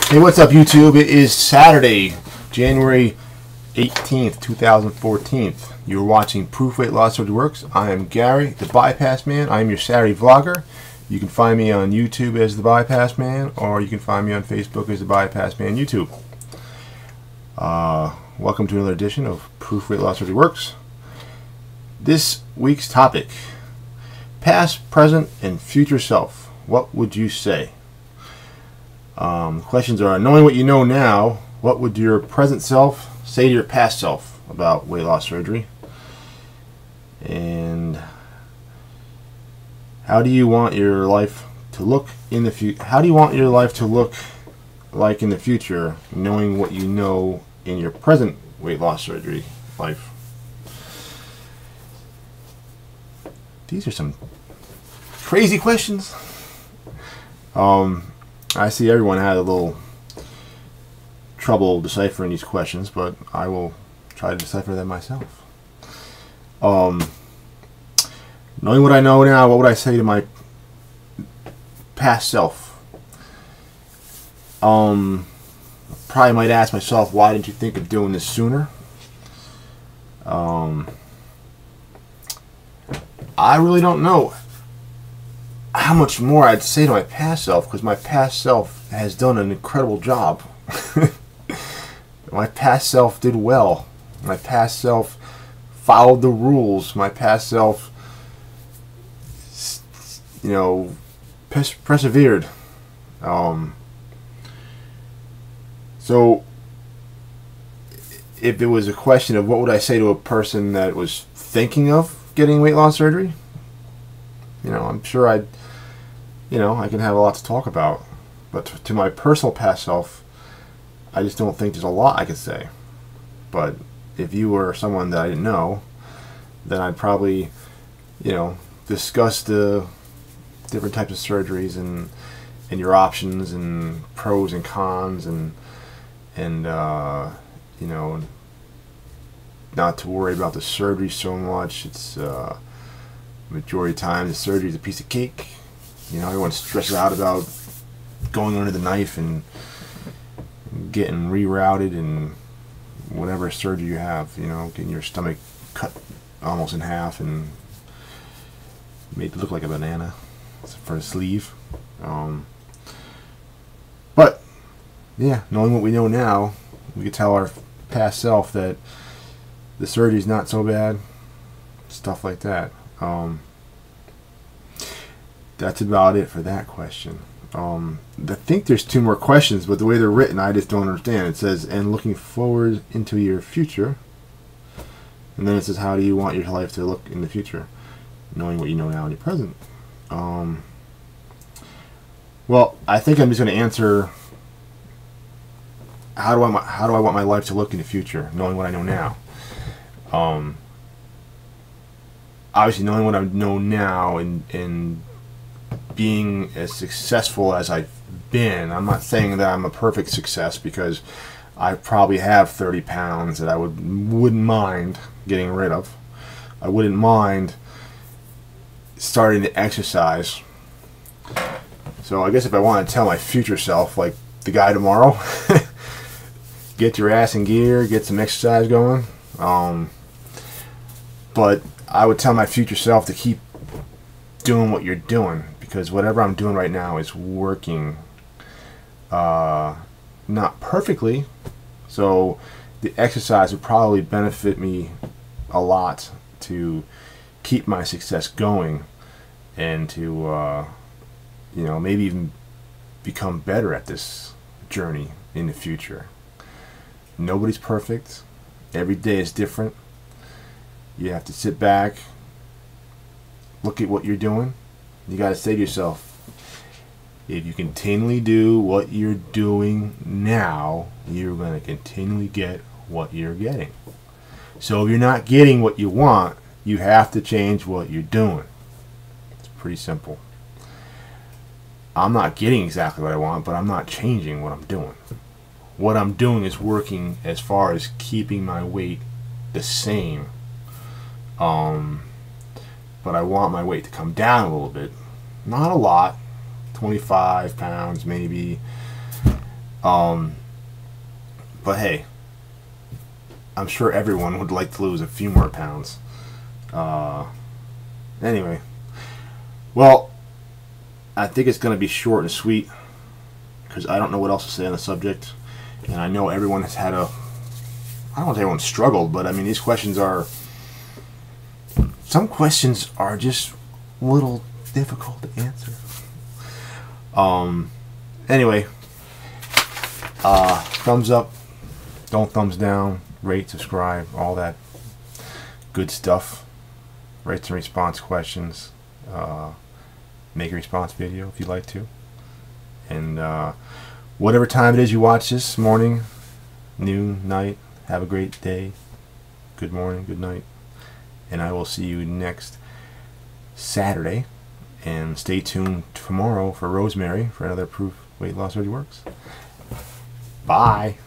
Hey, what's up, YouTube? It is Saturday, January 18th, 2014. You're watching Proof Weight Loss Surgery Works. I am Gary, the Bypass Man. I am your Saturday vlogger. You can find me on YouTube as the Bypass Man, or you can find me on Facebook as the Bypass Man YouTube. Welcome to another edition of Proof Weight Loss Surgery Works. This week's topic: past, present, and future self. What would you say? Questions are: knowing what you know now, what would your present self say to your past self about weight loss surgery? And how do you want your life to look in the future? How do you want your life to look like in the future, knowing what you know in your present weight loss surgery life? These are some crazy questions. I see everyone had a little trouble deciphering these questions, but I will try to decipher them myself. Knowing what I know now, what would I say to my past self? Probably might ask myself, why didn't you think of doing this sooner? I really don't know how much more I'd say to my past self, because my past self has done an incredible job. My past self did well. My past self followed the rules. My past self, persevered. So if it was a question of what would I say to a person that was thinking of getting weight loss surgery, I'm sure I can have a lot to talk about. But to my personal past self, I just don't think there's a lot I could say. But if you were someone that I didn't know, then I'd probably, discuss the different types of surgeries and your options and pros and cons and not to worry about the surgery so much. It's majority of the time the surgery is a piece of cake. Everyone stresses out about going under the knife and getting rerouted and whatever surgery you have, getting your stomach cut almost in half and made to look like a banana for a sleeve. But yeah, knowing what we know now, we could tell our past self that the surgery's not so bad, stuff like that. That's about it for that question. I think there's two more questions, but the way they're written, I just don't understand. It says, and looking forward into your future. And then it says, how do you want your life to look in the future, knowing what you know now in your present? Well, I think I'm just going to answer, how do I want my life to look in the future, knowing what I know now? Obviously, knowing what I know now and being as successful as I've been. I'm not saying that I'm a perfect success, because I probably have 30 pounds that I wouldn't mind getting rid of. I wouldn't mind starting to exercise. So I guess if I want to tell my future self, like the guy tomorrow, get your ass in gear, get some exercise going. But I would tell my future self to keep doing what you're doing, because whatever I'm doing right now is working. Not perfectly, so the exercise would probably benefit me a lot to keep my success going and to maybe even become better at this journey in the future. Nobody's perfect. Every day is different. You have to sit back, look at what you're doing. You got to say to yourself, if you continually do what you're doing now, you're going to continually get what you're getting. So if you're not getting what you want, you have to change what you're doing. It's pretty simple. I'm not getting exactly what I want, but I'm not changing what I'm doing. What I'm doing is working as far as keeping my weight the same. But I want my weight to come down a little bit. Not a lot, 25 pounds maybe. But hey, I'm sure everyone would like to lose a few more pounds. Anyway, well, I think it's going to be short and sweet because I don't know what else to say on the subject, and I know everyone has had a, I don't want to say everyone struggled, but I mean these questions are, some questions are just a little difficult to answer. Anyway, thumbs up, don't thumbs down, rate, subscribe, all that good stuff. Rates and response questions. Make a response video if you'd like to. And whatever time it is you watch this, morning, noon, night, have a great day. Good morning, good night. And I will see you next Saturday. And stay tuned tomorrow for Rosemary for another Proof Weight Loss Already Works. Bye.